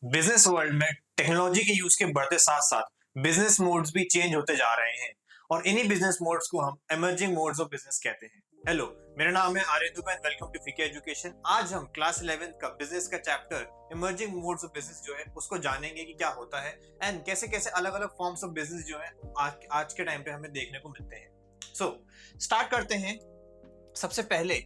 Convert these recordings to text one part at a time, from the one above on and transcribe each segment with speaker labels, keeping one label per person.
Speaker 1: Business world में technology के use के बढ़ते साथ साथ बिजनेस मोड्स भी चेंज होते जा रहे हैं और इन्हीं बिजनेस मोड्स को हम इमर्जिंग मोड्स ऑफ बिजनेस कहते हैं। हेलो, मेरा नाम है Aryan Dubey and welcome to फीके एजुकेशन। आज हम क्लास 11th का बिजनेस का chapter emerging modes of business जो है उसको जानेंगे कि क्या होता है एंड कैसे कैसे अलग अलग फॉर्म्स ऑफ बिजनेस जो है आज के टाइम पे हमें देखने को मिलते हैं। सो स्टार्ट करते हैं। सबसे पहले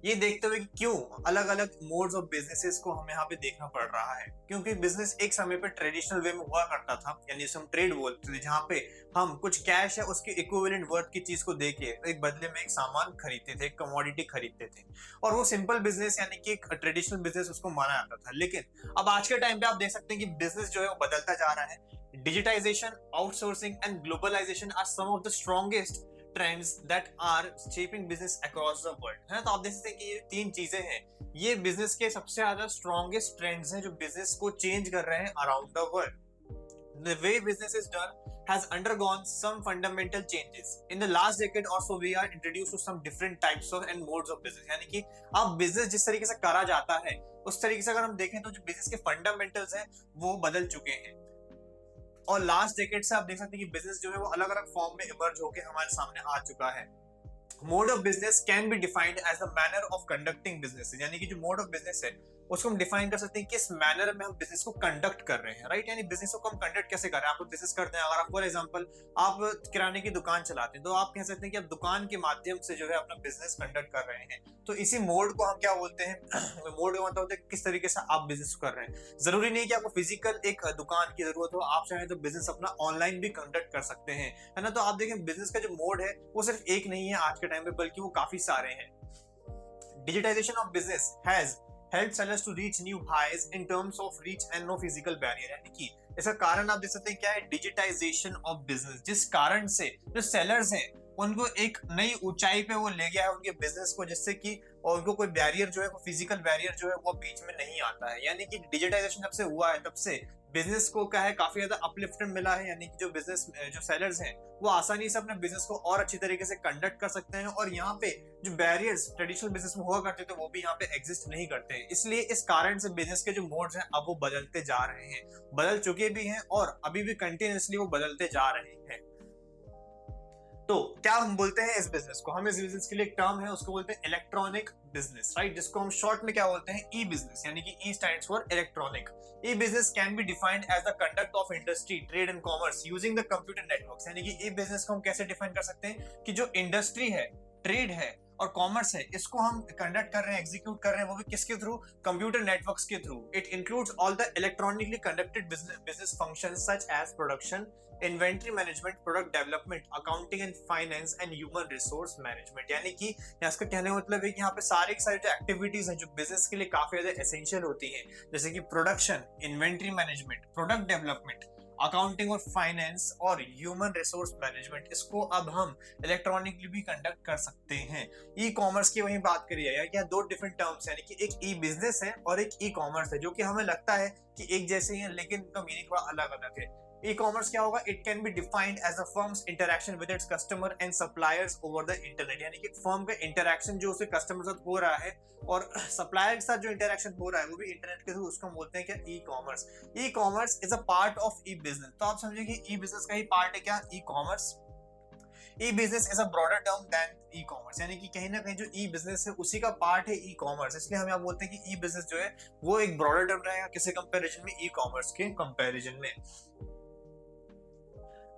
Speaker 1: ये देखते हुए कि क्यों अलग अलग मोड्स ऑफ बिजनेसेस को हमें यहाँ पे देखना पड़ रहा है, क्योंकि बिजनेस एक समय पे ट्रेडिशनल वे में हुआ करता था, यानी हम ट्रेड बोलते थे, जहाँ पे हम कुछ कैश है उसके इक्विवेलेंट वर्थ की चीज को देके एक बदले में एक सामान खरीदते थे, एक कमोडिटी खरीदते थे और वो सिंपल बिजनेस यानी कि एक ट्रेडिशनल बिजनेस उसको माना जाता था। लेकिन अब आज के टाइम पे आप देख सकते हैं कि बिजनेस जो है वो बदलता जा रहा है। Digitisation, outsourcing and globalisation are some of the strongest trends that are shaping business across the world है। तो आप देख सकते हैं कि ये तीन चीजें हैं, ये बिजनेस के सबसे ज्यादा स्ट्रॉन्गेस्ट ट्रेंड्स हैं जो बिजनेस को चेंज कर रहे हैं around the world. The way business is done has undergone some fundamental changes in the last decade or so. We are introduced to some different types of and modes of business, यानी कि अब business जिस तरीके से करा जाता है उस तरीके से अगर हम देखें तो जो बिजनेस के फंडामेंटल्स हैं वो बदल चुके हैं और लास्ट डेकेड से आप देख सकते हैं कि बिजनेस जो है वो अलग अलग फॉर्म में इमर्ज होकर हमारे सामने आ चुका है। Mode of business can be defined as the manner of conducting business, यानी कि जो मोड ऑफ बिजनेस है उसको हम डिफाइन कर सकते हैं किस मैनर में हम बिजनेस को कंडक्ट कर रहे हैं, राइट। यानी बिजनेस को हम कंडक्ट कैसे कर रहे हैं। आप बिजनेस करते हैं, अगर आप फॉर एग्जांपल आप किराने की दुकान चलाते हैं तो आप कह सकते हैं कि आप दुकान के माध्यम से जो है अपना बिजनेस कंडक्ट कर रहे हैं। तो इसी मोड को हम क्या बोलते हैं मोड का मतलब होता है किस तरीके से आप बिजनेस कर रहे हैं। जरूरी नहीं कि आपको फिजिकल एक दुकान की जरूरत हो, आप चाहें तो बिजनेस अपना ऑनलाइन भी कंडक्ट कर सकते हैं, है ना। तो आप देखें बिजनेस का जो मोड है वो सिर्फ एक नहीं है आज के टाइम पे, बल्कि वो काफी सारे हैं। Digitization of business has helped sellers to reach new highs in terms of reach and no physical barrier, यानी कि इसका कारण आप देख सकते हैं क्या है, डिजिटाइजेशन ऑफ बिजनेस, जिस कारण से जो सेलर्स हैं उनको एक नई ऊंचाई पे वो ले गया है उनके बिजनेस को, जिससे कि और उनको कोई बैरियर जो है वो फिजिकल बैरियर जो है वो बीच में नहीं आता है। यानी कि डिजिटाइजेशन जब से हुआ है तब से बिजनेस को क्या है काफी ज्यादा अपलिफ्टमेंट मिला है, यानी कि जो बिजनेस जो सेलर्स हैं वो आसानी से अपने बिजनेस को और अच्छी तरीके से कंडक्ट कर सकते हैं और यहाँ पे जो बैरियर्स ट्रेडिशनल बिजनेस में हुआ करते थे वो भी यहाँ पे एग्जिस्ट नहीं करते हैं। इसलिए इस कारण से बिजनेस के जो मोड्स हैं अब वो बदलते जा रहे हैं, बदल चुके भी हैं और अभी भी कंटिन्यूअसली वो बदलते जा रहे हैं। तो क्या हम बोलते हैं इस बिजनेस को, हम इस बिजनेस के लिए एक टर्म है उसको बोलते हैं इलेक्ट्रॉनिक बिजनेस, राइट, जिसको हम शॉर्ट में क्या बोलते हैं, ई बिजनेस, यानी कि e stands for electronic. E business can be defined as the conduct of industry, trade and commerce using the computer networks, यानी कि ई बिजनेस को हम कैसे डिफाइन कर सकते हैं कि जो इंडस्ट्री है, ट्रेड है और कॉमर्स है, इसको हम कंडक्ट कर रहे हैं, एग्जीक्यूट कर रहे हैं, वो भी किसके थ्रू, कंप्यूटर नेटवर्क्स के through. It includes all the electronically conducted business functions such as production, inventory management, product development, accounting and finance and human resource management. यानी कि इसका कहने का मतलब है कि यहाँ पे सारी की सारी जो एक्टिविटीज हैं जो बिजनेस के लिए काफी ज्यादा एसेंशियल होती हैं, जैसे कि production, inventory management, product development, accounting और फाइनेंस और ह्यूमन रिसोर्स मैनेजमेंट, इसको अब हम इलेक्ट्रॉनिकली भी कंडक्ट कर सकते हैं। ई कॉमर्स की वही बात करिए यार, क्या दो डिफरेंट टर्म्स, यानी कि एक ई बिजनेस है और एक ई कॉमर्स है, जो कि हमें लगता है कि एक जैसे ही है लेकिन इनका मीनिंग थोड़ा अलग अलग है। ई कॉमर्स क्या होगा, it can be defined as a firm's interaction with its customer and suppliers over the internet, यानी कि फर्म का इंटरेक्शन जो उसके कस्टमर के साथ हो रहा है और सप्लायर के साथ जो इंटरेक्शन हो रहा है वो भी इंटरनेट के थ्रू, उसको हम बोलते हैं क्या, e commerce. E commerce is a part of E business, तो आप समझिए कि ई बिजनेस का ही पार्ट है क्या, e commerce. E business is a broader term than e commerce, यानी कि कहीं ना कहीं जो ई बिजनेस है उसी का पार्ट है ई कॉमर्स, इसलिए हम यहाँ बोलते हैं कि ई बिजनेस जो है वो एक ब्रॉडर टर्म रहेगा किसी कंपैरिजन में, ई कॉमर्स के कंपैरिजन में।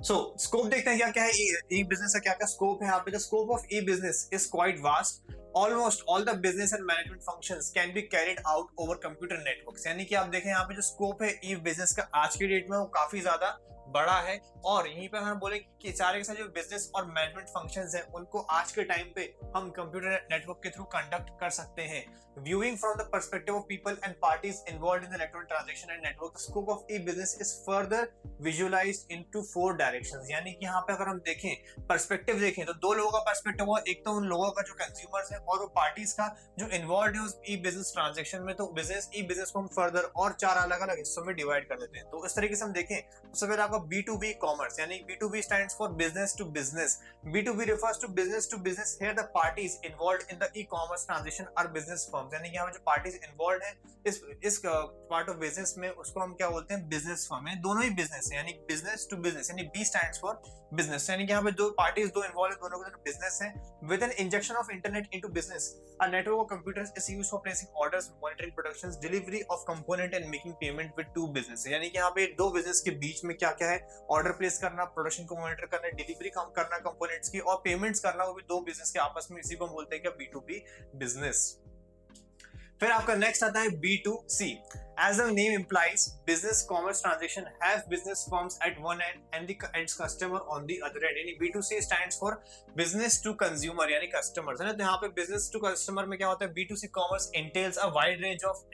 Speaker 1: सो स्कोप देखते हैं क्या क्या है ई बिजनेस का, क्या क्या स्कोप है यहाँ पे। The scope of E business is quite vast, almost all the business and management functions can be carried out over computer networks, यानी कि आप देखें यहाँ पे जो स्कोप है ई बिजनेस का आज की डेट में वो काफी ज्यादा बड़ा है और यहीं पे हम बोले कि सारे के सारे जो बिजनेस और मैनेजमेंट फंक्शंस हैं उनको आज के टाइम पे हम कंप्यूटर नेटवर्क के थ्रू कंडक्ट कर सकते हैं। Viewing from the perspective of people and parties involved in the electronic transaction and network, the scope of E business is further visualised into 4 directions, यानी कि यहाँ पे अगर हम देखें पर्सपेक्टिव देखें तो दो लोगों का पर्सपेक्टिव हुआ, एक तो उन लोगों का जो कंज्यूमर्स है और वो पार्टीज का जो इन्वॉल्व है उस ई बिजनेस ट्रांजैक्शन में। तो बिजनेस ई बिजनेस को हम फर्दर और 4 अलग अलग हिस्सों में डिवाइड कर देते हैं। तो इस तरीके से हम देखें सबसे पहले आपका for B2B commerce. यानी B2B stands for business to business. B2B refers to business to business. Here the parties involved in the e-commerce transaction are business firms. यानी कि यहाँ पे जो parties involved हैं इस part of business में उसको हम क्या बोलते हैं, business firm. यानी दोनों ही business है, यानी business to business. यानी B stands for business. यानी कि यहाँ पे दो parties दो involved है, दोनों के दोनों business हैं. With an injection of internet into business, a network of computers is used for placing orders, monitoring productions, delivery of component and making payment with two business. यानी कि यहाँ पे दो business के बीच में क्या क्या है, ऑर्डर प्लेस करना, प्रोडक्शन को मॉनिटर करना, डिलीवरी करना कंपोनेंट्स की, और पेमेंट्स करना, वो भी दो बिजनेस के आपस में. इसी को हम बोलते हैं क्या, B2B बिजनेस. फिर आपका नेक्स्ट आता है B2C. As the name implies, business commerce transaction have business firms at one end and the ends customer on the other end. यानी B2C stands for business to consumer, यानी customers है ना. तो यहाँ पे business to customer में क्या होता है, B2C commerce entails a wide range of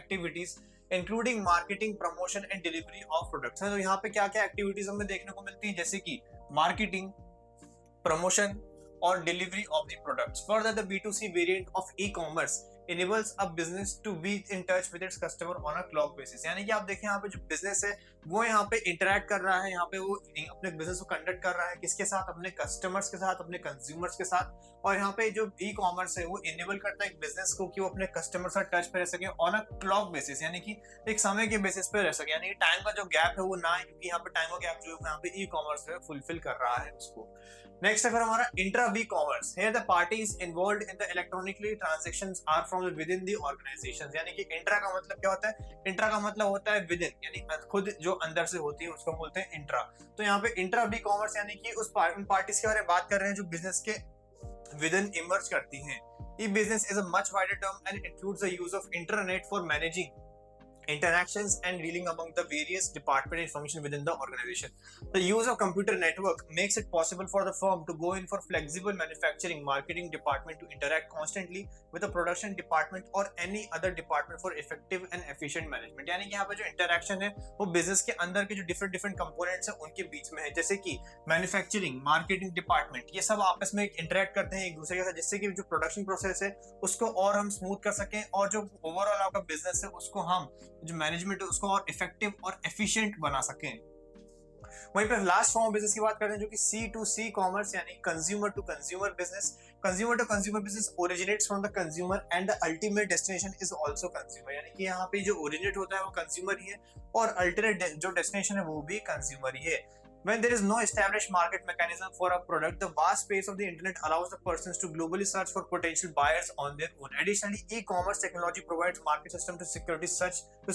Speaker 1: activities including marketing, promotion and delivery of products. तो यहाँ पे क्या क्या एक्टिविटीज हमें देखने को मिलती है, जैसे कि मार्केटिंग, प्रमोशन और delivery of the products. Further the B2C variant of e commerce enables a business to be in touch with its customer on a clock basis. यानी कि आप देखें यहाँ पे जो बिजनेस है वो यहाँ पे इंटरैक्ट कर रहा है, यहाँ पे वो अपने बिजनेस को कंडक्ट कर रहा है किसके साथ, अपने कस्टमर्स के साथ, अपने कंज्यूमर्स के साथ. और यहाँ पे जो ई कॉमर्स है वो इनेबल करता है एक बिजनेस को कि वो अपने कस्टमर से टच पे रह सके ऑन अ क्लॉक बेसिस, यानी कि एक समय के बेसिस पे रह सके. यानी कि टाइम का जो गैप है वो ना है, क्योंकि यहाँ पे टाइम का गैप जो है यहाँ पे ई कॉमर्स जो है फुलफिल कर रहा है उसको. नेक्स्ट है फिर हमारा intra B commerce. Here the parties involved in the electronically transactions are from within the organisations. यानी कि इंट्रा का मतलब क्या होता है, इंट्रा का मतलब होता है विद इन, यानी खुद जो अंदर से होती है उसको बोलते हैं इंट्रा. तो यहाँ पे इंट्रा बी कॉमर्स यानी कि उन पार्टीज के बारे में बात कर रहे हैं जो बिजनेस के विद इन इमर्ज करती हैं. E business is a much wider term and includes the use of internet for managing interactions and dealing among the various department information within the organization. The use of computer network makes it possible for the firm to go in for flexible manufacturing, marketing department to interact constantly with the production department or any other department for effective and efficient management. यानी कि यहाँ पे जो interaction है वो business के अंदर के जो different components हैं उनके बीच में है, जैसे कि manufacturing, marketing department, ये सब आपस में interact करते हैं एक दूसरे के साथ, जिससे कि जो production process है उसको और हम smooth कर सकें, और जो overall आपका business है उसको हम जो मैनेजमेंट है उसको और इफेक्टिव और एफिशिएंट बना सकें. वहीं पर लास्ट फॉर्म ऑफ बिजनेस की बात करते हैं जो कि C2C कॉमर्स यानी consumer to consumer business. Consumer to consumer business originates from the consumer and the ultimate destination is also consumer. यानी कि यहाँ पे जो ओरिजिनेट होता है वो कंज्यूमर ही है और अल्टरनेट जो डेस्टिनेशन है वो भी कंज्यूमर ही है. When there is no established market mechanism for a product, the vast space of the internet allows the persons to globally search for potential buyers on their own. Additionally, e-commerce technology provides market system to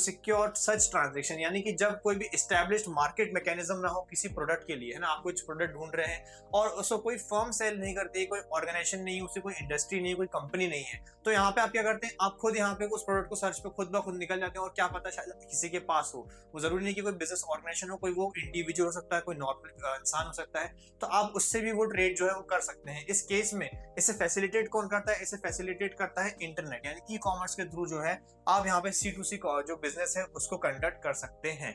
Speaker 1: secure such transaction. यानी कि जब कोई भी established market mechanism ना हो किसी product के लिए, है ना, आप कुछ प्रोडक्ट ढूंढ रहे हैं और उसको कोई फर्म सेल नहीं करती, कोई ऑर्गेनाइजेशन नहीं, उसे कोई इंडस्ट्री नहीं, कोई कंपनी नहीं है, तो यहाँ पे आप क्या करते हैं, आप खुद यहाँ पे उस प्रोडक्ट को सर्च पे खुद ब खुद निकल जाते हैं, और क्या पता शायद किसी के पास हो. वो जरूरी नहीं कि कोई बिजनेस ऑर्गेनाइजेशन हो, कोई वो इंडिविजुअल हो सकता है, कोई नॉर्मल इंसान हो सकता है, तो आप उससे भी वो ट्रेड जो है वो कर सकते हैं. इस केस में इसे फैसिलिटेट कौन करता है, इसे फैसिलिटेट करता है इंटरनेट, यानी ई कॉमर्स के थ्रू जो है आप यहाँ पे C2C जो बिजनेस है उसको कंडक्ट कर सकते हैं.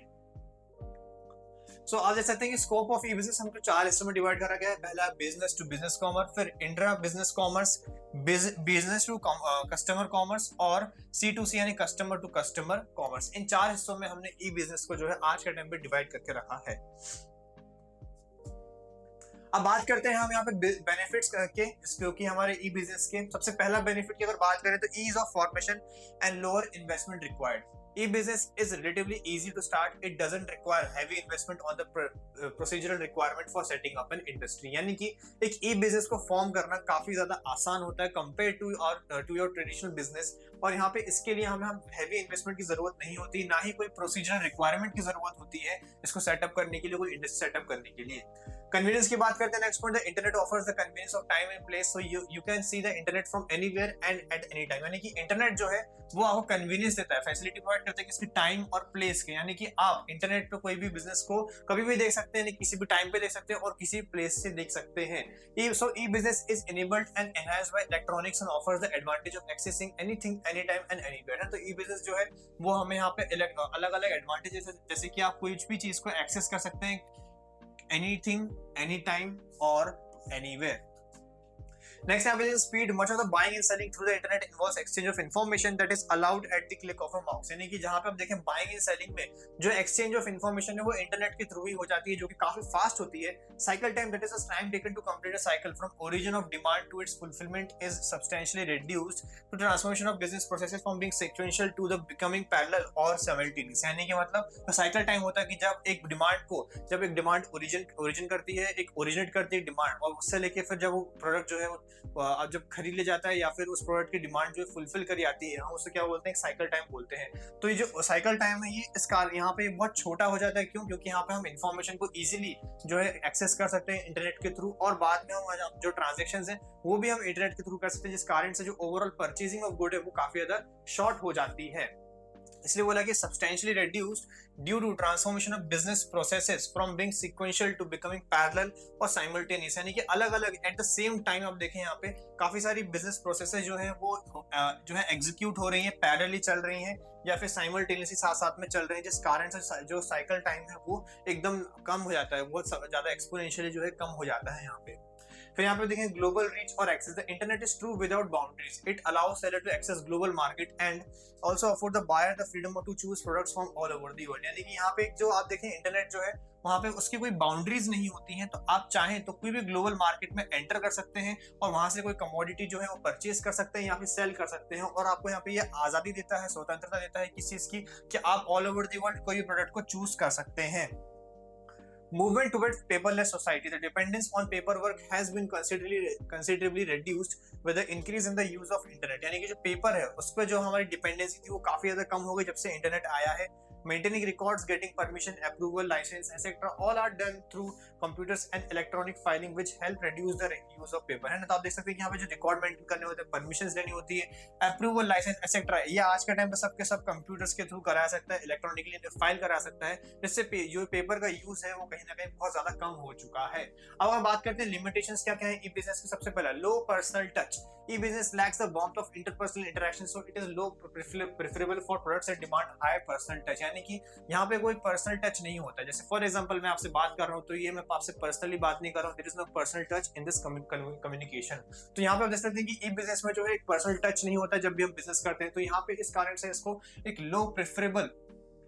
Speaker 1: सो आप देख सकते हैं कि स्कोप ऑफ ई बिजनेस हमको 4 हिस्सों में डिवाइड करा गया है. पहला बिजनेस टू बिजनेस कॉमर्स, फिर intra business commerce, business to customer commerce और C2C यानी कस्टमर टू कस्टमर कॉमर्स. इन 4 हिस्सों में हमने ई बिजनेस को जो है आज के टाइम पे डिवाइड करके रखा है. अब बात करते हैं हम यहाँ पे बेनिफिट्स के, क्योंकि हमारे ई बिजनेस के सबसे पहला बेनिफिट की अगर बात करें तो ease of formation and lower investment required. E-business is relatively easy to start. It doesn't require heavy investment on the procedural requirement for setting up an industry. यानी कि एक e-business को फॉर्म करना काफी ज्यादा आसान होता है compared to your traditional business. और यहाँ पे इसके लिए हमें हेवी इन्वेस्टमेंट की जरूरत नहीं होती, ना ही कोई प्रोसीजरल रिक्वायरमेंट की जरूरत होती है इसको सेटअप करने के लिए, कोई इंडस्ट्री सेटअप करने के लिए. कन्वीनियंस की बात करते हैं next point, the internet offers the convenience of time and place, so you can see the internet from anywhere and at any time. यानी कि इंटरनेट जो है वो आपको कन्वीनियंस देता है, फैसिलिटी प्रोवाइड करता है किसकी, टाइम और प्लेस के. यानी कि आप इंटरनेट पे कोई भी बिजनेस को कभी भी देख सकते हैं, किसी भी टाइम पे देख सकते हैं और किसी प्लेस से देख सकते हैं. So e business is enabled and enhanced by electronics and offers the advantage of accessing anything any time and anywhere. तो ई बिजनेस जो है वो हमें यहाँ पे अलग अलग एडवांटेजेस है, जैसे कि आप कोई भी चीज को एक्सेस कर सकते हैं anything, anytime और anywhere. नेक्स्ट यहाँ पे speed, much of the buying and selling through the internet involves exchange of information that is allowed at the click of a mouse. यानी कि जहां पे आप देखें बाइंग एंड सेलिंग में जो एक्सचेंज ऑफ इन्फॉर्मेशन है वो इंटरनेट के थ्रू ही हो जाती है, जो कि काफी फास्ट होती है। Cycle time, that is the time taken to complete a cycle from origin of demand to its fulfilment is substantially reduced to transformation of business processes from being sequential to the becoming parallel और simultaneous. यानी कि मतलब cycle time होता है कि जब एक demand origin करती है, एक ओरिजिनेट करती है डिमांड, और उससे लेके फिर जब वो प्रोडक्ट जो है अब जब खरीद ले जाता है या फिर उस प्रोडक्ट की डिमांड जो फुलफिल करी आती है, हम उससे क्या बोलते हैं, साइकिल टाइम बोलते हैं। तो ये जो साइकिल टाइम है ये इस कार यहाँ पे बहुत छोटा हो जाता है। क्यों? क्योंकि यहाँ पे हम इंफॉर्मेशन को इजीली जो है एक्सेस कर सकते हैं इंटरनेट के थ्रू, और बाद में हम जो ट्रांजेक्शन है वो भी हम इंटरनेट के थ्रू कर सकते हैं, जिस कारण से जो ओवरऑल परचेजिंग ऑफ गुड है वो काफी ज्यादा शॉर्ट हो जाती है। इसलिए बोला कि substantially reduced due to transformation of business processes from being sequential to becoming parallel और साइमल्टेनियस। यानी कि अलग अलग एट द सेम टाइम आप देखें यहाँ पे काफी सारी बिजनेस प्रोसेसेस जो है वो जो है एग्जीक्यूट हो रही है, पैरेलली चल रही हैं या फिर साइमल्टेनियसली साथ साथ में चल रहे हैं, जिस कारण से जो साइकिल टाइम है वो एकदम कम हो जाता है, बहुत ज्यादा एक्सपोनेंशियली जो है कम हो जाता है यहाँ पे। फिर यहाँ पे देखें ग्लोबल रीच और access, the internet is true without boundaries, it allows seller to access global market and also afford the buyer the freedom to choose products from all over the world. यानी कि यहाँ पे जो आप देखें internet जो है वहां पे उसकी कोई बाउंड्रीज नहीं होती हैं, तो आप चाहें तो कोई भी ग्लोबल मार्केट में एंटर कर सकते हैं और वहां से कोई कमोडिटी जो है वो परचेज कर सकते हैं या फिर सेल कर सकते हैं, और आपको यहाँ पे ये आजादी देता है, स्वतंत्रता देता है किस चीज की, कि आप ऑल ओवर द वर्ल्ड कोई भी प्रोडक्ट को चूज कर सकते हैं। Movement towards paperless society, the dependence on paperwork has been considerably reduced with the increase in the use of internet। यानी कि जो पेपर है उस पर जो हमारी डिपेंडेंसी थी वो काफी ज्यादा कम हो गई जब से इंटरनेट आया है। Maintaining records, getting permission, approval, license, etc. all are done through computers and electronic filing, which help reduce the use of paper। है ना? तो आप देख सकते हैं कि यहाँ पे जो रिकॉर्ड मेंटेन करने होते हैं, परमिशंस लेनी होती है, अप्रूवल, लाइसेंस एक्सेट्रा, ये आज के टाइम पे सबके सब कंप्यूटर्स के थ्रू करा सकता है, इलेक्ट्रॉनिकली फाइल करा सकता है, जिससे जो पेपर का यूज है वो कहीं ना कहीं बहुत ज्यादा कम हो चुका है। अब हम बात करते हैं लिमिटेशंस क्या क्या है ई बिजनेस की। सबसे पहला low personal touch, e-business lacks the warmth of interpersonal interaction, so it is low preferable for products that demand high personal touch। यानी कि यहाँ पे कोई पर्सनल टच नहीं होता। जैसे फॉर एग्जांपल मैं आपसे बात कर रहा हूँ तो ये मैं आपसे पर्सनली बात नहीं कर रहा हूँ, there is no personal touch in this communication. तो यहाँ पे आप देख सकते हैं कि ई बिजनेस में जो है एक पर्सनल टच नहीं होता जब भी हम बिजनेस करते हैं, तो यहाँ पे इस कारण से इसको एक लो प्रेफरेबल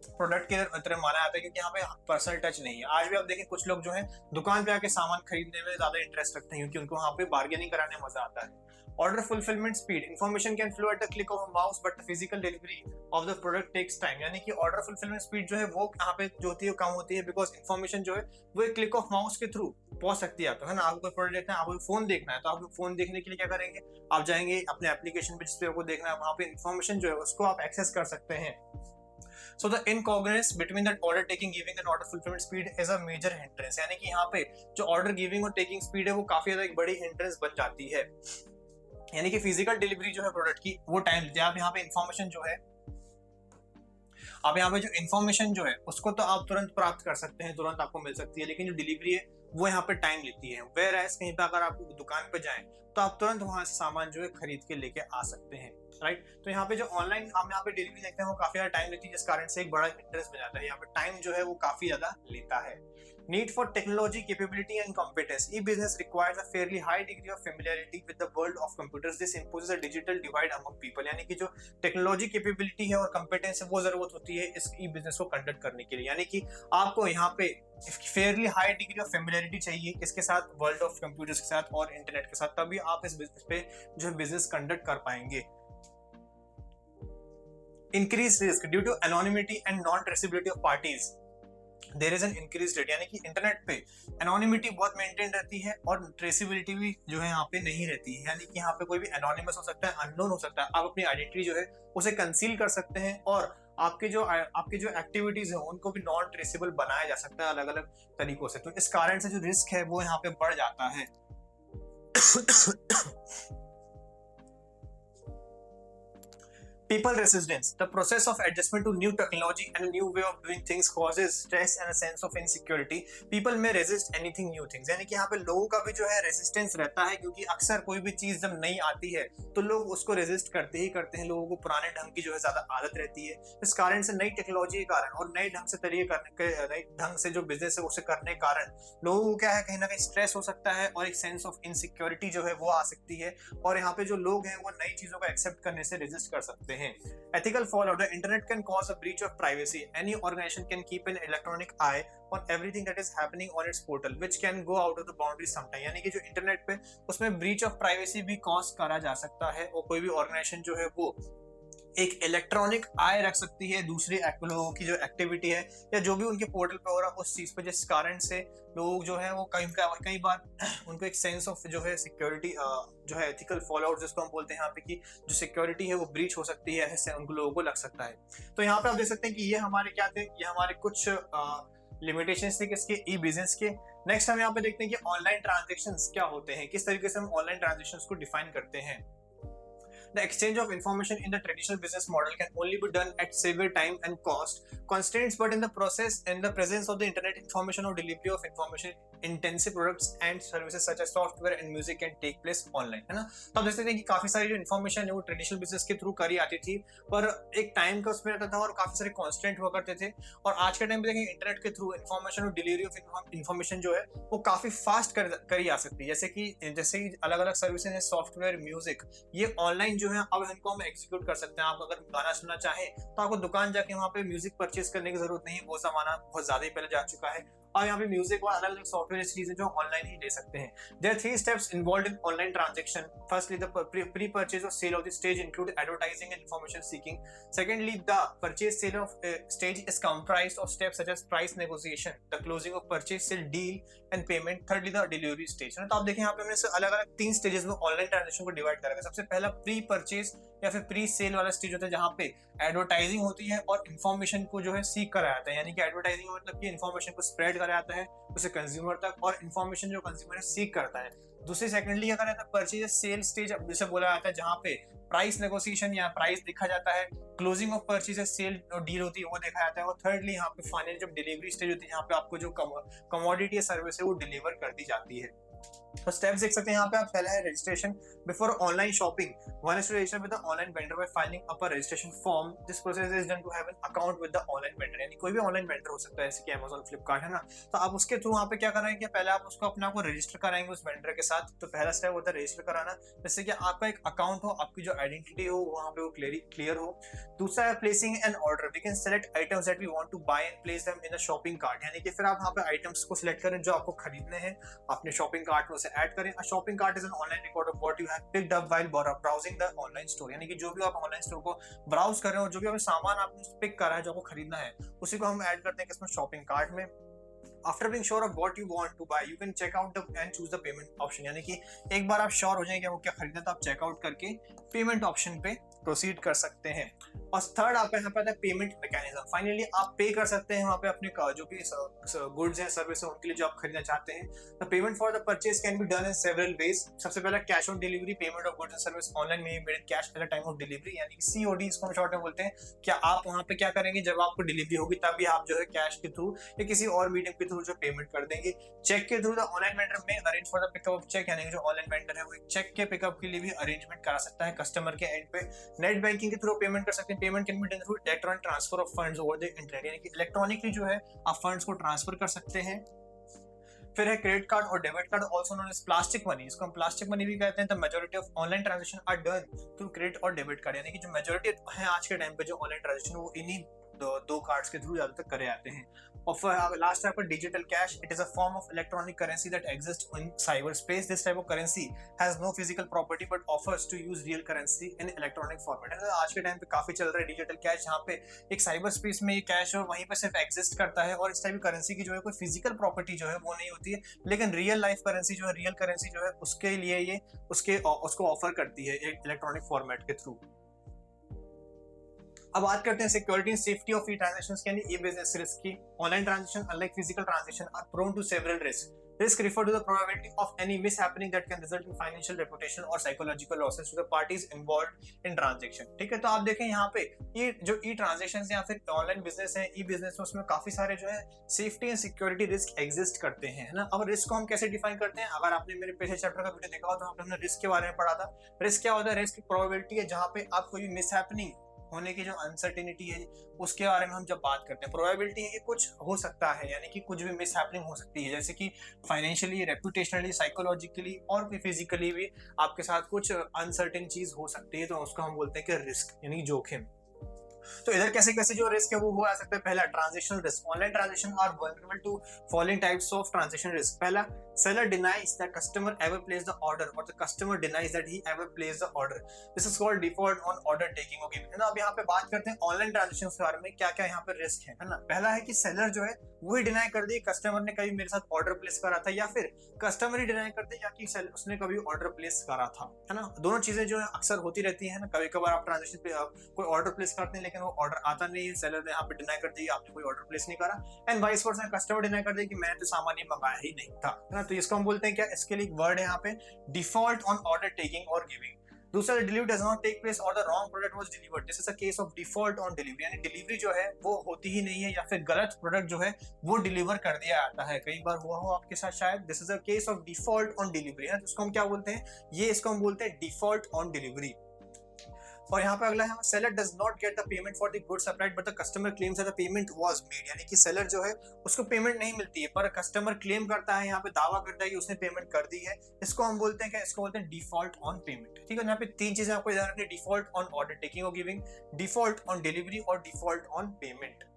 Speaker 1: प्रोडक्ट के तरह माना जाता है, क्योंकि यहाँ पे पर्सनल टच नहीं है। आज भी आप देखें कुछ लोग जो है दुकान पे आके सामान खरीदने में ज्यादा इंटरेस्ट रखते हैं, क्योंकि उनको वहाँ पे बार्गेनिंग कराने में मजा आता है। Order fulfillment speed, information can flow at the click of a mouse, but the physical delivery of the product takes time। यानी कि ऑर्डर फुलफिलमेंट स्पीड जो है वो यहाँ पे जो होती है कम होती है, बिकॉज इन्फॉर्मेशन जो है वो एक क्लिक ऑफ माउस के थ्रू पहुंच सकती है। आपको है ना, आपको कोई प्रोडक्ट देखना है, आपको फोन देखना है, तो आप फोन देखने के लिए क्या करेंगे, आप जाएंगे अपने एप्लीकेशन पे जिसपे आपको देखना है, वहां पे इन्फॉर्मेशन जो है उसको आप एक्सेस कर सकते हैं। So the incongruence between that order taking, giving and order fulfillment speed is a major hindrance। यानी कि यहाँ पे जो ऑर्डर गिविंग और टेकिंग स्पीड है वो काफी ज्यादा एक बड़ी हिंड्रेंस बन जाती है। यानी कि फिजिकल डिलीवरी जो है प्रोडक्ट की वो टाइम देती है। आप यहाँ पे इंफॉर्मेशन जो है, आप यहाँ पे जो इंफॉर्मेशन जो है उसको तो आप तुरंत प्राप्त कर सकते हैं, तुरंत आपको मिल सकती है, लेकिन जो डिलीवरी है वो यहाँ पे टाइम लेती है। वेयर एज कहीं पे अगर आप दुकान पे जाएं तो आप तुरंत वहां से सामान जो है खरीद के लेके आ सकते हैं, राइट। तो यहाँ पे जो ऑनलाइन हम यहाँ पे डिलीवरी देखते हैं वो काफी ज्यादा टाइम लेती है, जिस कारण से एक बड़ा इंटरेस्ट बन जाता है। यहाँ पे टाइम जो है वो काफी ज्यादा लेता है। Need for technology capability and competence. E-business requires a fairly high degree of familiarity with the world of computers. This imposes a digital divide among people। यानी कि जो टेक्नोलॉजी कैपेबिलिटी है और कंपेटेंस है वो जरूरत होती है इस ई बिजनेस को कंडक्ट करने के लिए। यानी कि आपको यहाँ पे fairly high degree of familiarity चाहिए किसके साथ, वर्ल्ड ऑफ कंप्यूटर्स के साथ और इंटरनेट के साथ, तभी आप इस बिजनेस पे जो है बिजनेस कंडक्ट कर पाएंगे। Increase risk due to anonymity and non traceability of parties, there is an increase rate. यानी कि इंटरनेट पे एनोनिमिटी बहुत मेंटेन रहती है और ट्रेसेबिलिटी भी जो है यहाँ पे नहीं रहती है। यानी कि यहाँ पे कोई भी एनोनिमस हो सकता है, अननोन हो सकता है, आप अपनी आइडेंटिटी जो है उसे कंसील कर सकते हैं और आपके जो एक्टिविटीज है उनको भी नॉन ट्रेसेबल बनाया जा सकता है अलग अलग तरीकों से। तो इस कारण से जो रिस्क है वो यहाँ पे बढ़ जाता है। People resistance. The process of adjustment to new technology and a new way of doing things causes stress and a sense of insecurity. People may resist anything new things. यानी कि यहाँ पे लोगों का भी जो है रेजिस्टेंस रहता है, क्योंकि अक्सर कोई भी चीज जब नई आती है तो लोग उसको रेजिस्ट करते ही करते हैं। लोगों को पुराने ढंग की जो है ज्यादा आदत रहती है। इस कारण से नई टेक्नोलॉजी के कारण और नए ढंग से तरीके करने के नए ढंग से जो बिजनेस है उसे करने के कारण लोगों को क्या है, कहीं ना कहीं स्ट्रेस हो सकता है और एक सेंस ऑफ इनसिक्योरिटी जो है वो आ सकती है। और यहाँ पे जो लोग हैं वो नई चीजों को एक्सेप्ट करने से रेजिस्ट कर सकते हैं। Ethical fallout. The internet can cause a breach of privacy. Any organization can keep an electronic eye on everything that is happening on its portal, which can go out of the boundaries sometime. यानी कि जो internet पे उसमें breach of privacy भी cause करा जा सकता है और कोई भी ऑर्गेनाइजेशन जो है वो एक इलेक्ट्रॉनिक आई रख सकती है दूसरी लोगों की जो एक्टिविटी है या जो भी उनके पोर्टल पे हो रहा है उस चीज पे, जिस कारण से लोग जो है वो कई बार उनको एक सेंस ऑफ जो है सिक्योरिटी जो है एथिकल फॉलोआउट जिसको हम बोलते हैं यहाँ पे कि जो सिक्योरिटी है वो ब्रीच हो सकती है, ऐसे उनको लोगों को लग सकता है। तो यहाँ पे आप देख सकते हैं कि ये हमारे क्या थे, ये हमारे कुछ लिमिटेशंस थे किसके, ई बिजनेस के। नेक्स्ट हम यहाँ पे देखते हैं कि ऑनलाइन ट्रांजेक्शंस क्या होते हैं, किस तरीके से हम ऑनलाइन ट्रांजेक्शंस को डिफाइन करते हैं। The exchange of information in the traditional business model can only be done at severe time and cost constraints, but in the presence of the internet, information or delivery of information intensive products and services such as software and music can take place online, है ना। तो आप देख सकते हैं कि काफी सारी जो इन्फॉर्मेशन है वो ट्रेडिशनल बिजनेस के थ्रू करी आती थी, पर एक टाइम का उसमें रहता था और काफी सारे कॉन्स्टेंट हुआ करते थे। और आज के टाइम पे देखें इंटरनेट के थ्रू इन्फॉर्मेशन और डिलीवरी ऑफ इन्फॉर्मेशन जो है वो काफी फास्ट करी आ सकती है। जैसे कि अलग अलग सर्विसेज है, सॉफ्टवेयर, म्यूजिक, ये ऑनलाइन जो है अब इनको हम एग्जीक्यूट कर सकते हैं। आप अगर गाना सुनना चाहें तो आपको दुकान जाके वहाँ पे म्यूजिक परचेज करने की जरूरत नहीं है, वो जमाना बहुत ज्यादा ही पहले जा चुका है। और यहाँ पे म्यूजिक और अलग अलग सॉफ्टवेयर चीजें जो ऑनलाइन ही ले सकते हैं। There are 3 steps involved in online transaction. Firstly, the pre-purchase or sale of the stage include advertising and information seeking. Secondly, the purchase sale of stage is comprised of steps such as price negotiation, the closing of purchase sale deal and payment. Thirdly, the delivery stage. तो आप देखें यहाँ पे हमने अलग अलग 3 stages में online transaction को डिवाइड करा है। सबसे पहला प्री परचेज या फिर प्री सेल वाला स्टेज होता है जहाँ पे एडवर्टाइजिंग होती है और इन्फॉर्मेशन को जो है सीक कराया जाता है। यानी कि एडवर्टाइजिंग मतलब कि इन्फॉर्मेशन को स्प्रेड कराया जाता है उसे कंज्यूमर तक, और इन्फॉर्मेशन जो कंज्यूमर है सीक करता है। दूसरी सेकेंडली क्या कराया जाता है, परचेज सेल स्टेज जिसे बोला जाता है, जहाँ पे प्राइस नेगोशिएशन या प्राइस देखा जाता है, क्लोजिंग ऑफ परचेज सेल और डील होती है वो देखा जाता है, और थर्डली यहाँ पे फाइनल जब डिलीवरी स्टेज होती है जहाँ पे आपको जो कमोडिटी या सर्विस है वो डिलीवर कर दी जाती है। तो स्टेप्स देख सकते हैं यहाँ पे आप। पहला है registration before online shopping. One is to register with the online vendor by filing up a registration form. This process is done to have an account with the online vendor. यानी कोई भी ऑनलाइन वेंडर हो सकता है, जैसे कि Amazon, Flipkart, है ना। तो आप उसके थ्रू वहाँ पे क्या कराएंगे, पहले आप उसको अपने आप को रजिस्टर कराएंगे उस वेंडर के साथ। तो पहला स्टेप होता है रजिस्टर कराना, जिससे कि आपका एक अकाउंट हो, आपकी जो आइडेंटिटी हो वहाँ पे वो क्लियर हो। दूसरा है placing an order. We can select items that we want to buy and place them in a shopping cart. यानी कि फिर आप वहाँ पे आइटम्स को सिलेक्ट करें जो आपको खरीदने हैं, अपने शॉपिंग कार्ट में उसे ऐड करें। A shopping cart is an online record of what you have picked up while browsing the online store. यानी कि जो भी आप ऑनलाइन स्टोर को ब्राउज कर रहे हो, जो भी आपने सामान आपने पिक करा है जो आपको खरीदना है, उसी को हम ऐड करते हैं किसमें, शॉपिंग कार्ट में। After being sure of what you want to buy, you can check out and choose the payment option. यानी कि एक बार आप श्योर हो जाएंगे कि आपको क्या खरीदना है तो आप चेकआउट करके पेमेंट ऑप्शन पे प्रोसीड कर सकते हैं। और थर्ड आपका यहाँ पे आता है पेमेंट मैकेनिज्म। फाइनली आप पे कर सकते हैं वहाँ पे अपने जो भी गुड्स हैं, सर्विस है, उनके लिए जो आप खरीदना चाहते हैं। The payment for the purchase can be done in several ways. सबसे पहला cash on delivery, payment of goods and service online में made cash at the time of delivery, यानी कि COD इसको हम शॉर्ट में बोलते हैं। क्या आप वहाँ पे क्या करेंगे, जब आपको डिलीवरी होगी तभी आप जो है कैश के थ्रू या किसी और मीडियम के थ्रू जो पेमेंट कर देंगे। चेक के थ्रू द ऑनलाइन वेंडर में arrange for the pickup of cheque, यानी कि जो ऑनलाइन वेंडर है वो एक चेक के पिकअप के लिए भी अरेंजमेंट करा सकता है कस्टमर के एंड पे। नेट बैंकिंग के थ्रू पेमेंट कर सकते हैं। Payment can be done through electronic transfer of funds over the internet, यानी कि इलेक्ट्रॉनिकली जो है आप फंड्स को ट्रांसफर कर सकते हैं। फिर है क्रेडिट कार्ड और debit card, also known as plastic money. इसको हम प्लास्टिक मनी भी कहते हैं। The majority of online transaction are done through credit और डेबिट कार्ड, यानी कि जो मेजॉरिटी है आज के टाइम पे जो ऑनलाइन ट्रांजेक्शन वो इन्हीं दो कार्ड्स के थ्रू ज्यादातर करे जाते हैं। और last type digital cash, it is a form of electronic currency that exist in cyber space. This type of currency has no physical property but offers to use real currency in electronic format. आज के time पे काफी चल रहा है digital cash, जहाँ पे एक साइबर स्पेस में ये कैश है वहीं पे सिर्फ एग्जिस्ट करता है, और इस टाइप की करेंसी की जो है कोई फिजिकल प्रॉपर्टी जो है वो नहीं होती है, लेकिन रियल लाइफ करेंसी जो है, रियल करेंसी जो है उसके लिए ये उसको ऑफर करती है इलेक्ट्रॉनिक फॉर्मेट के थ्रू। अब बात करते हैं security and safety of e transactions, यानी ई बिजनेस रिस्क की। Online transaction unlike physical transaction are prone to several risk. Risk refer to the probability of any mishappening that can result in financial, reputation or psychological losses to the parties involved in transaction. ठीक है, तो आप देखें यहाँ पे ये जो ई transaction या फिर ऑनलाइन बिजनेस है, ई बिजनेस में उसमें काफी सारे जो है safety and security risk exist करते हैं, है ना। अब रिस्क को हम कैसे डिफाइन करते हैं, अगर आपने मेरे पिछले चैप्टर का वीडियो देखा हो तो हमने रिस्क के बारे में पढ़ा था। रिस्क क्या होता है, रिस्क की प्रोबेबिलिटी है जहाँ पे आप कोई मिसहैपनिंग होने की जो अनसर्टेनिटी है उसके बारे में हम जब बात करते हैं। प्रोबेबिलिटी है कि कुछ हो सकता है, यानी कि कुछ भी मिसहैपनिंग हो सकती है, जैसे कि फाइनेंशियली, रेपुटेशनली, साइकोलॉजिकली और फिजिकली भी आपके साथ कुछ अनसर्टेन चीज हो सकती है, तो उसको हम बोलते हैं कि रिस्क यानी जोखिम। तो इधर कैसे कैसे जो रिस्क है वो हो आ सकता है। पहला, transactional risk. Online transaction are vulnerable to following types of transaction risk. पहला, seller denies that customer ever placed the order or the customer denies that he ever placed the order. This is called default on order taking. Okay, है ना। अब यहाँ पे बात करते हैं online transaction के बारे में, क्या क्या यहाँ पे रिस्क है ना। पहला है कि सेलर जो है वो ही डिनाई कर दे कस्टमर ने कभी मेरे साथ ऑर्डर प्लेस करा था, या फिर कस्टमर ही डिनाई कर दे या कि उसने कभी ऑर्डर प्लेस करा था, है ना। दोनों चीजें जो है अक्सर होती रहती है ना। कभी कभार आप ट्रांजैक्शन पे कोई ऑर्डर प्लेस करते हैं लेकिन वो ऑर्डर आता नहीं है, सेलर ने यहाँ पे डिनाई कर दिया आपने कोई ऑर्डर प्लेस नहीं करा, and vice versa customer deny कर दे कि मैंने तो सामान ही मंगाया ही नहीं था, है ना। तो इसको हम बोलते हैं क्या, इसके लिए एक वर्ड है यहाँ पे, डिफॉल्ट ऑन ऑर्डर टेकिंग और गिविंग। दूसरा, delivery does not take place और the wrong product was delivered. This is a case of default on delivery, यानी डिलीवरी जो है वो होती ही नहीं है या फिर गलत प्रोडक्ट जो है वो डिलीवर कर दिया जाता है। कई बार हुआ हो आपके साथ शायद। This is a case of default on delivery है, इसको हम क्या बोलते हैं, ये इसको हम बोलते हैं डिफॉल्ट ऑन डिलीवरी। और यहाँ पे अगला है, seller does not get the payment for the goods supplied but the customer claims that the payment was made, यानी कि सेलर जो है उसको पेमेंट नहीं मिलती है पर कस्टमर क्लेम करता है, यहाँ पे दावा करता है कि उसने पेमेंट कर दी है। इसको हम बोलते हैं क्या, इसको बोलते हैं डिफॉल्ट ऑन पेमेंट। ठीक है, यहाँ पे तीन चीजें आपको ध्यान रखनी, डिफॉल्ट ऑन ऑर्डर टेकिंग और गिविंग, डिफॉल्ट ऑन डिलीवरी और डिफॉल्ट ऑन पेमेंट।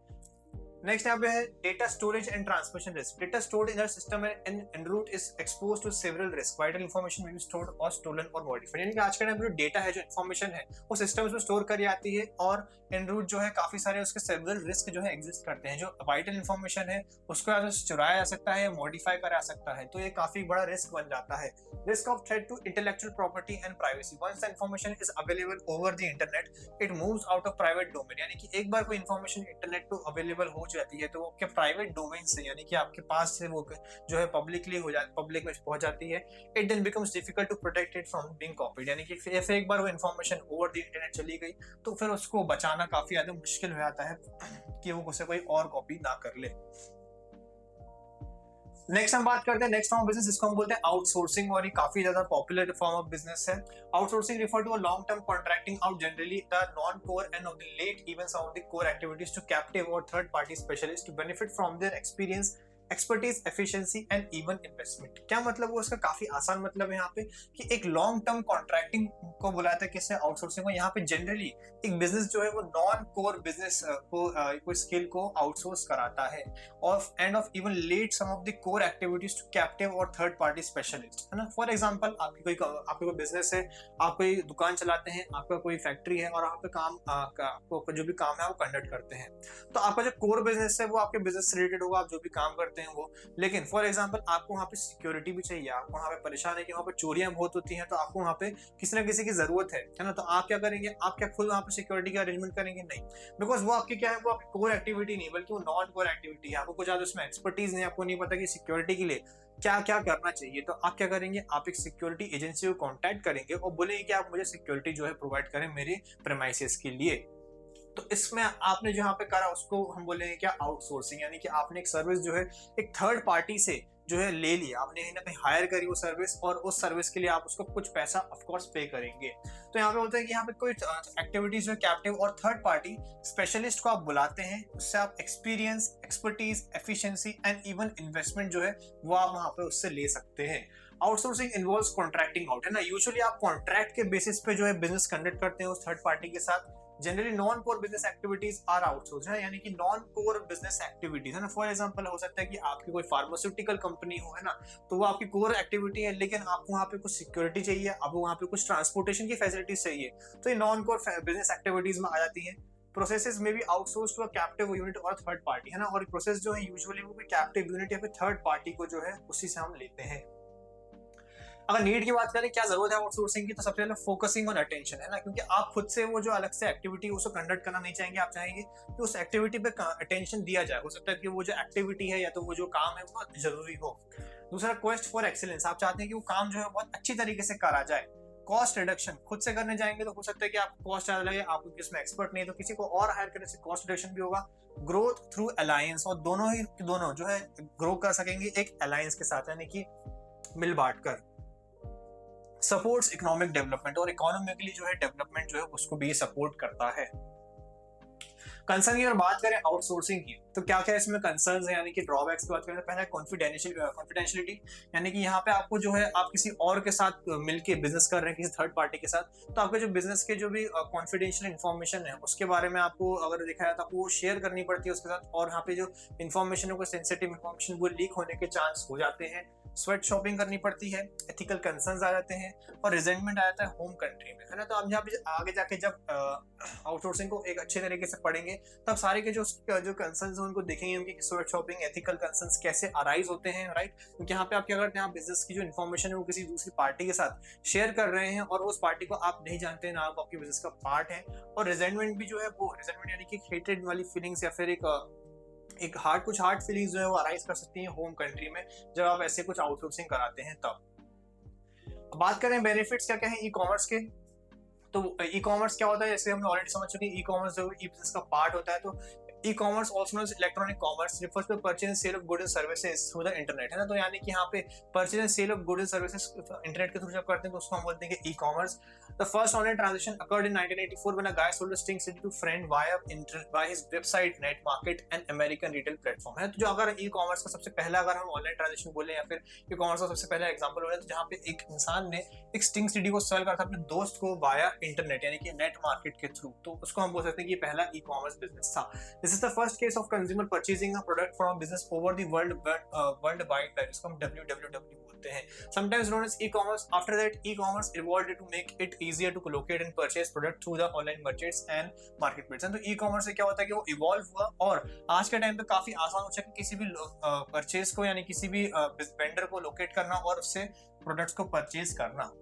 Speaker 1: नेक्स्ट यहाँ पे है data storage and transmission risk. Data stored in the system and en route is exposed to several risks. Vital information may be stored or stolen or modified. यानी कि आज के time में जो data है, जो इन्फॉर्मेशन है, वो सिस्टम में स्टोर करी जाती है और en route जो है काफी सारे उसके सेवरल रिस्क जो है एग्जिस्ट करते हैं। जो वाइटल इन्फॉर्मेशन है उसको या तो चुराया जा सकता है या मॉडिफाई करा जा सकता है, तो ये काफी बड़ा रिस्क बन जाता है। Risk of threat to intellectual property and privacy. Once the information is available over the internet it moves out of private domain, यानी कि एक बार कोई इन्फॉर्मेशन इंटरनेट पे अवेलेबल हो जाती है तो वो आपके प्राइवेट डोमेन से, यानी कि आपके पास से वो जो है पब्लिकली हो जाती, पब्लिक में पहुंच जाती है। It then becomes difficult to protect it from being copied, यानी कि फिर एक बार वो इन्फॉर्मेशन ओवर द इंटरनेट चली गई तो फिर उसको बचाना काफी ज्यादा मुश्किल हो जाता है कि वो उसे कोई और कॉपी ना कर ले। नेक्स्ट हम बात करते हैं नेक्स्ट फॉर्म ऑफ बिजनेस, जिसको हम बोलते हैं आउटसोर्सिंग, और ये काफी ज्यादा पॉपुलर फॉर्म ऑफ बिजनेस है। Outsourcing refer to a long term contracting out generally the non core and of the late even some of the core activities to captive और third party specialist to benefit from their experience, expertise, efficiency and even investment. क्या मतलब वो, इसका काफी आसान मतलब है यहाँ पे कि एक लॉन्ग टर्म कॉन्ट्रैक्टिंग को बुलाता है किससे, आउटसोर्सिंग को। यहाँ पे जनरली एक बिजनेस जो है वो नॉन कोर बिजनेस को कोई स्किल को आउटसोर्स कराता है और and of even let some of the core activities to captive और थर्ड पार्टी स्पेशलिस्ट, है ना। फॉर एग्जांपल आपकी कोई बिजनेस है, आप कोई दुकान चलाते हैं, आपका कोई फैक्ट्री है और आप पे काम आपको जो भी काम है वो कंडक्ट करते हैं, तो आपका जो कोर बिजनेस है वो आपके बिजनेस से रिलेटेड होगा, आप जो भी काम करते हैं वो। लेकिन फॉर एग्जांपल आपको वहाँ पे सिक्योरिटी भी चाहिए, आपको वहाँ पे परेशान है कि वहाँ पे चोरियां बहुत होती हैं, तो आपको वहाँ पे किसी ना किसी की जरूरत है ना। तो आप क्या करेंगे, आप क्या खुद वहाँ पे सिक्योरिटी का अरेंजमेंट करेंगे? नहीं, बिकॉज वो आपकी क्या है, वो आपकी कोर एक्टिविटी नहीं बल्कि वो नॉन कोर एक्टिविटी है। आपको कुछ ज्यादा उसमें एक्सपर्टीज नहीं, आपको नहीं पता कि सिक्योरिटी के लिए क्या क्या करना चाहिए। तो आप क्या करेंगे, आप एक सिक्योरिटी एजेंसी को कॉन्टैक्ट करेंगे और बोलेंगे कि आप मुझे सिक्योरिटी जो है प्रोवाइड करें मेरे प्रेमाइसेस के लिए। तो इसमें आपने जो यहाँ पे करा उसको हम बोलेंगे क्या, आउटसोर्सिंग, यानी कि आपने एक सर्विस जो है एक थर्ड पार्टी से जो है ले लिया, आपने कहीं ना कहीं हायर करी वो सर्विस और उस सर्विस के लिए आप उसको कुछ पैसा ऑफ कोर्स पे करेंगे। तो यहाँ पे होता है कि यहाँ पे कोई एक्टिविटीज जो कैप्टिव और थर्ड पार्टी स्पेशलिस्ट को आप बुलाते हैं, उससे आप experience, expertise, efficiency and even investment जो है वो आप वहाँ पे उससे ले सकते हैं। आउटसोर्सिंग इन्वॉल्व्स कॉन्ट्रैक्टिंग आउट, है ना। यूजुअली आप कॉन्ट्रैक्ट के बेसिस पे जो है बिजनेस कंडक्ट करते हैं उस थर्ड पार्टी के साथ। Generally non core business activities are outsource, है, यानी कि नॉन कोर बिजनेस एक्टिविटीज, है ना। फॉर एग्जांपल हो सकता है कि आपकी कोई फार्मास्यूटिकल कंपनी हो, है ना, तो वो आपकी कोर एक्टिविटी है, लेकिन आपको वहाँ पे कुछ सिक्योरिटी चाहिए, आपको वहाँ पे कुछ ट्रांसपोर्टेशन की फैसिलिटीज चाहिए, तो ये नॉन कोर बिजनेस एक्टिविटीज में आ जाती है। प्रोसेसेस में भी outsource to a captive unit or third party, है ना। और प्रोसेस जो है यूजुअली वो कैप्टिव यूनिट या फिर थर्ड पार्टी को जो है उसी से हम लेते हैं। अगर नीड की बात करें क्या जरूरत है आउटसोर्सिंग की, तो सबसे पहले फोकसिंग ऑन अटेंशन, है ना, क्योंकि आप खुद से वो जो अलग से एक्टिविटी उसको कंडक्ट करना नहीं चाहेंगे, आप चाहेंगे कि उस एक्टिविटी पे अटेंशन दिया जाए। हो सकता है कि वो जो एक्टिविटी है या तो वो जो काम है वो जरूरी हो। दूसरा क्वेस्ट फॉर एक्सीलेंस, आप चाहते हैं कि वो काम जो है बहुत अच्छी तरीके से करा जाए। कॉस्ट रिडक्शन, खुद से करने जाएंगे तो हो सकता है कि आपको कॉस्ट ज्यादा लगे, आपको किसमें एक्सपर्ट नहीं है तो किसी को और हायर करने से कॉस्ट रिडक्शन भी होगा। ग्रोथ थ्रू अलायंस, और दोनों जो है ग्रो कर सकेंगे एक अलायंस के साथ, यानी कि मिल बांट कर। सपोर्ट्स इकोनॉमिक डेवलपमेंट, और इकोनॉमिकली जो है डेवलपमेंट जो है उसको भी सपोर्ट करता है। कंसर्न की अगर बात करें आउटसोर्सिंग की, तो क्या क्या इसमें कंसर्न्स है यानी कि ड्रॉबैक्स की बात करें तो पहला कॉन्फिडेंशियलिटी, यानी कि यहाँ पे आपको जो है आप किसी और के साथ मिलके बिजनेस कर रहे हैं किसी थर्ड पार्टी के साथ, तो आपके जो बिजनेस के जो भी कॉन्फिडेंशियल इन्फॉर्मेशन है उसके बारे में आपको अगर देखा जाए तो आपको वो शेयर करनी पड़ती है उसके साथ, और यहाँ पे जो इन्फॉर्मेशन है कोई सेंसिटिव इन्फॉर्मेशन वो लीक होने के चांस हो जाते हैं। स्वेट शॉपिंग करनी पड़ती है, एथिकल कंसर्न्स आ जाते हैं, और रिजेंटमेंट आ जाता है होम कंट्री में, है ना। तो आप यहाँ पे आगे जाके जब आउटसोर्सिंग को एक अच्छे तरीके से पढ़ेंगे तब सारे के जो कंसर्न्स हैं उनको देखेंगे, उनकी स्वेट शॉपिंग एथिकल कंसर्न्स कैसे अराइज होते हैं, राइट। क्योंकि यहाँ पे आप क्या करते हैं, आप बिजनेस की जो इन्फॉर्मेशन है वो किसी दूसरी पार्टी के साथ शेयर कर रहे हैं और उस पार्टी को आप नहीं जानते हैं ना, आप आपके बिजनेस का पार्ट है। और रिजेंटमेंट भी जो है वो रिजेंटमेंट यानी कि हेटेड वाली फीलिंग्स या फिर एक कुछ हार्ड फीलिंग्स जो है वो अराइज कर सकती हैं होम कंट्री में जब आप ऐसे कुछ आउटसोर्सिंग कराते हैं तब। बात करें बेनिफिट्स क्या क्या है ई कॉमर्स के, तो ई कॉमर्स क्या होता है, जैसे हमने ऑलरेडी समझ चुके हैं, ई कॉमर्स जो ई बिजनेस का पार्ट होता है। तो e commerce also known as electronic commerce refers to purchase and sale of goods and services through the internet, है ना। तो यानी कि यहाँ पे purchase and sale of goods and services internet के थ्रू जब करते हैं तो उसको हम बोलते हैं e commerce. The first online transaction occurred in 1984 when a guy sold a Sting CD to friend via his website Net Market and American retail platform, है। तो जो अगर ई कॉमर्स का सबसे पहला अगर हम ऑनलाइन ट्रांजैक्शन बोले या फिर ई कॉमर्स का सबसे पहला एग्जांपल बोले तो जहाँ पे एक इंसान ने एक स्टिंग सीडी को सेल करा था अपने दोस्त को वाया इंटरनेट यानी कि नेट मार्केट के थ्रू, तो उसको हम बोल सकते हैं कि पहला ई कॉमर्स बिजनेस था। This is the first case of consumer purchasing a product from business over the world wide, जिसको हम WWW बोलते हैं, sometimes known as e-commerce. After that, e-commerce evolved to make it easier to locate and purchase product through the online merchants and marketplaces. तो e-commerce से क्या होता है कि वो इवॉल्व हुआ और आज के टाइम पे काफी आसान हो चुका है किसी भी परचेज को यानी किसी भी वेंडर को लोकेट करना और उससे प्रोडक्ट्स को परचेज करना।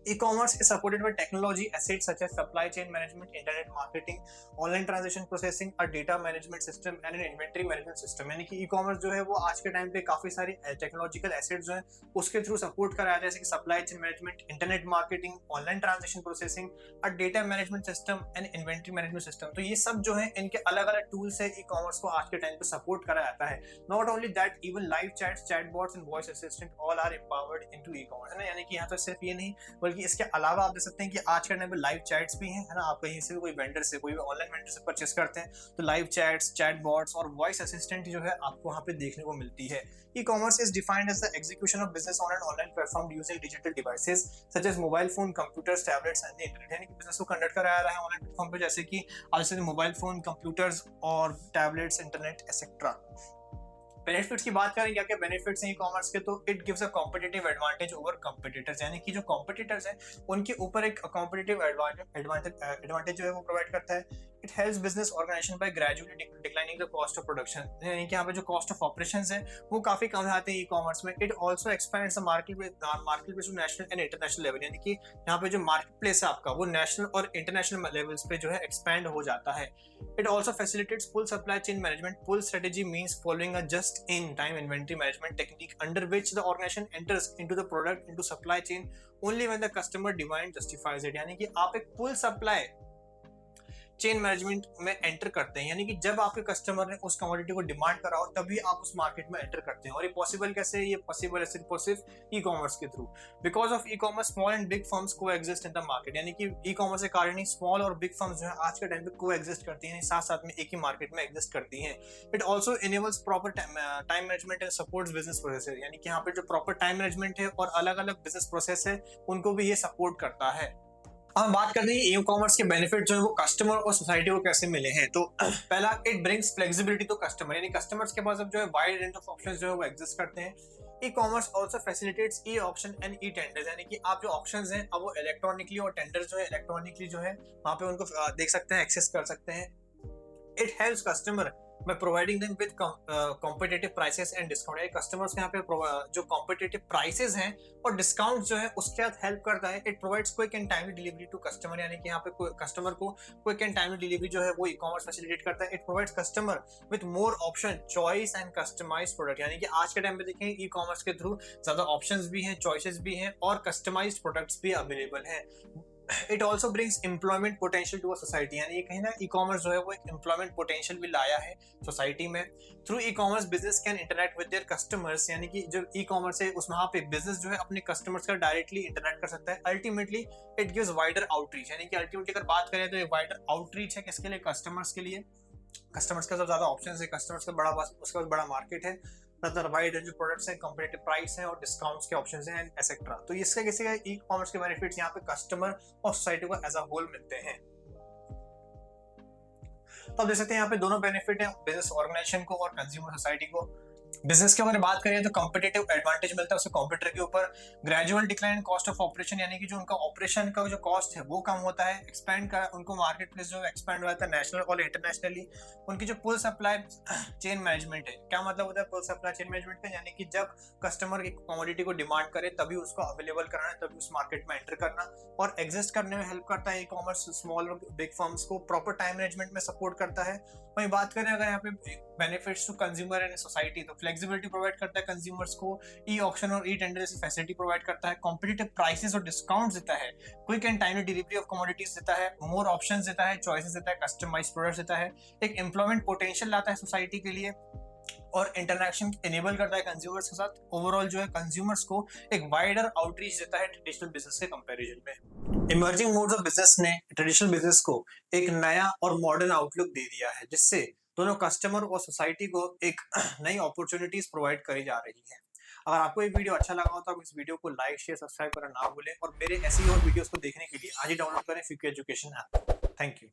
Speaker 1: E-commerce is supported by technology assets such as supply chain management, internet marketing, online transaction processing, a data management system and an inventory management system। यानी कि e-commerce जो है वो आज के टाइम पे काफी सारी टेक्नोलॉजिकल एसेट्स जो है उसके थ्रू सपोर्ट कराया जैसे कि supply chain management, internet marketing, online transaction processing, a data management system and inventory management system. तो ये सब जो है इनके अलग अलग टूल्स है ई-कॉमर्स को आज के टाइम पे सपोर्ट कराया जाता है। Not only that, even live chats, chatbots and voice assistant all are empowered into e-commerce, है ना। यानी कि यहाँ तो सिर्फ ये नहीं बल्कि इसके अलावा आप देख सकते हैं कि आज के टाइम पे लाइव चैट्स भी हैं, है ना। आप कहीं से कोई वेंडर से कोई ऑनलाइन वेंडर से परचेस करते हैं तो लाइव चैट्स, चैटबॉट्स और वॉइस असिस्टेंट जो है आपको वहां पे देखने को मिलती है। E-commerce is defined as the execution of business on an online platform using digital devices such as mobile phone, computers, tablets and the internet. यानी कि बिजनेस को कंडक्ट कराया रहा है ऑनलाइन प्लेटफॉर्म पे जैसे कि आज से मोबाइल फोन, कंप्यूटर्स और टैबलेट्स, इंटरनेट एक्सेट्रा। बेनिफिट्स की बात करें क्या क्या बेनिफिट्स हैं ई कॉमर्स के, तो it gives a competitive advantage over competitors, यानी कि जो कॉम्पिटिटर्स हैं उनके ऊपर एक कॉम्पिटिटिव एडवांटेज जो है वो प्रोवाइड करता है। It helps business organisation by gradually declining the cost of production, यानी कि यहाँ पे जो कॉस्ट ऑफ ऑपरेशंस है वो काफी कम आते हैं ई कॉमर्स में। It also expands the marketplace to national and international level, यानी कि यहाँ पे जो मार्केट प्लेस है आपका वो नेशनल और इंटरनेशनल लेवल्स पे जो है एक्सपैंड हो जाता है। It also facilitates full supply chain management. Pull strategy means following a just in time inventory management technique under which the organization enters into the product into supply chain only when the customer demand justifies it, यानी कि आप एक full supply chain management में enter करते हैं, यानी कि जब आपके कस्टमर ने उस कमोडिटी को डिमांड करा हो तभी आप उस मार्केट में एंटर करते हैं। और ये पॉसिबल कैसे है? ये पॉसिबल है सिर्फ ई कॉमर्स के through. Because of E commerce small and big firms को एग्जिस्ट इन द मार्केट, यानी कि ई कॉमर्स के कारण ही स्मॉल और बिग फर्म्स जो है आज के टाइम पे को एग्जिस्ट करती हैं, साथ साथ में एक ही मार्केट में एग्जिस्ट करती हैं। It also enables proper time management and supports business process, यानी कि यहाँ पे जो प्रॉपर टाइम मैनेजमेंट है और अलग अलग बिजनेस प्रोसेस है उनको भी ये सपोर्ट करता है। हम बात करते हैं ई कॉमर्स के बेनिफिट जो है वो कस्टमर और सोसाइटी को कैसे मिले हैं। तो पहला, it brings flexibility to customer, यानी कस्टमर्स के पास अब जो है वाइड रेंज ऑफ ऑप्शंस जो है वो एग्जिस्ट करते हैं। E commerce also facilitates E option and E tenders, यानी कि आप जो ऑप्शंस हैं अब वो इलेक्ट्रॉनिकली और टेंडर्स जो है इलेक्ट्रॉनिकली जो है वहाँ पे उनको देख सकते हैं, एक्सेस कर सकते हैं। It helps customer by providing them with competitive prices and discount। यानी कस्टमर्स को यहाँ पे जो competitive prices हैं और डिस्काउंट जो है उसके साथ हेल्प करता है। It provides quick and timely delivery to customer, यानी कि यहाँ पे कस्टमर को क्विक एंड टाइमली डिलीवरी जो है वो ई कॉमर्स फैसिलिटेट करता है। It provides customer with more option, choice and customised product, यानी कि आज के टाइम पे देखें ई कॉमर्स के थ्रू ज्यादा ऑप्शंस भी हैं, चॉइसेस भी हैं और कस्टमाइज्ड प्रोडक्ट्स भी अवेलेबल हैं। It also brings employment potential to a society, यानी ये कहीं ना ई कॉमर्स जो है वो एक एम्प्लॉयमेंट पोटेंशियल भी लाया है सोसाइटी में। Through e commerce business can interact with their customers, यानी कि जो ई कॉमर्स है उस वहाँ पे बिजनेस जो है अपने कस्टमर्स का डायरेक्टली इंटरेक्ट कर सकता है। Ultimately it gives wider outreach, यानी कि अल्टीमेटली अगर बात करें तो ये वाइडर आउटरीच है किसके लिए, कस्टमर्स के लिए। कस्टमर्स का सब ज्यादा ऑप्शन है, कस्टमर्स का बड़ा उसका बड़ा मार्केट है, वाइड रेंज प्रोडक्ट्स हैं, कंपेटिटिव प्राइस है और डिस्काउंट्स के ऑप्शंस हैं एंड एसेट्रा। तो इसका किसी का ई कॉमर्स के बेनिफिट्स यहाँ पे कस्टमर और सोसाइटी को एज अ होल मिलते हैं। तो आप देख सकते हैं यहाँ पे दोनों बेनिफिट है, बिजनेस ऑर्गेनाइजेशन को और कंज्यूमर सोसाइटी को। बिजनेस के बारे में बात करें तो कॉम्पिटेटिव एडवांटेज मिलता है उसे कंप्यूटर के ऊपर। Gradual decline cost of operation, यानी कि जो उनका ऑपरेशन का जो कॉस्ट है वो कम होता है। एक्सपेंड का उनको मार्केट प्लेस जो एक्सपेंड होता है नेशनल और इंटरनेशनली। उनकी जो पुल सप्लाई चेन मैनेजमेंट है, क्या मतलब होता है पुल सप्लाई चेन मैनेजमेंट का, यानी कि जब कस्टमर एक कमोडिटी को डिमांड करे तभी उसको अवेलेबल कराना, तभी उस मार्केट में एंटर करना और एग्जिस्ट करने में हेल्प करता है। ई कॉमर्स स्मॉल और बिग फर्म्स को प्रॉपर टाइम मैनेजमेंट में सपोर्ट करता है। वहीं बात करें अगर यहाँ पे benefits to consumer and society, तो फ्लेक्सिबिलिटी प्रोवाइड करता है कंज्यूमर्स को, ई ऑक्शन और ई टेंडर जैसी फैसिलिटी प्रोवाइड करता है, कॉम्पिटिटिव प्राइसेस और डिस्काउंट्स देता है, quick and timely delivery of commodities देता है, मोर ऑप्शंस देता है, चॉइसेस देता है, कस्टमाइज्ड प्रोडक्ट्स देता है, एक एम्प्लॉयमेंट पोटेंशियल लाता है सोसाइटी के लिए और इंटरैक्शन इनेबल करता है कंज्यूमर्स के साथ। ओवरऑल जो है कंज्यूमर्स को एक वाइडर आउटरीच देता है ट्रेडिशनल बिजनेस के कंपैरिजन में। इमर्जिंग मोड्स ऑफ बिजनेस ने ट्रेडिशनल बिजनेस को एक नया और मॉडर्न आउटलुक दे दिया है, जिससे दोनों कस्टमर और सोसाइटी को एक नई अपॉर्चुनिटीज प्रोवाइड करी जा रही है। अगर आपको ये वीडियो अच्छा लगा हो तो आप इस वीडियो को लाइक शेयर सब्सक्राइब करना ना भूलें और मेरे ऐसी और वीडियोस को देखने के लिए आज ही डाउनलोड करें फ्यूके एजुकेशन ऐप। Thank you.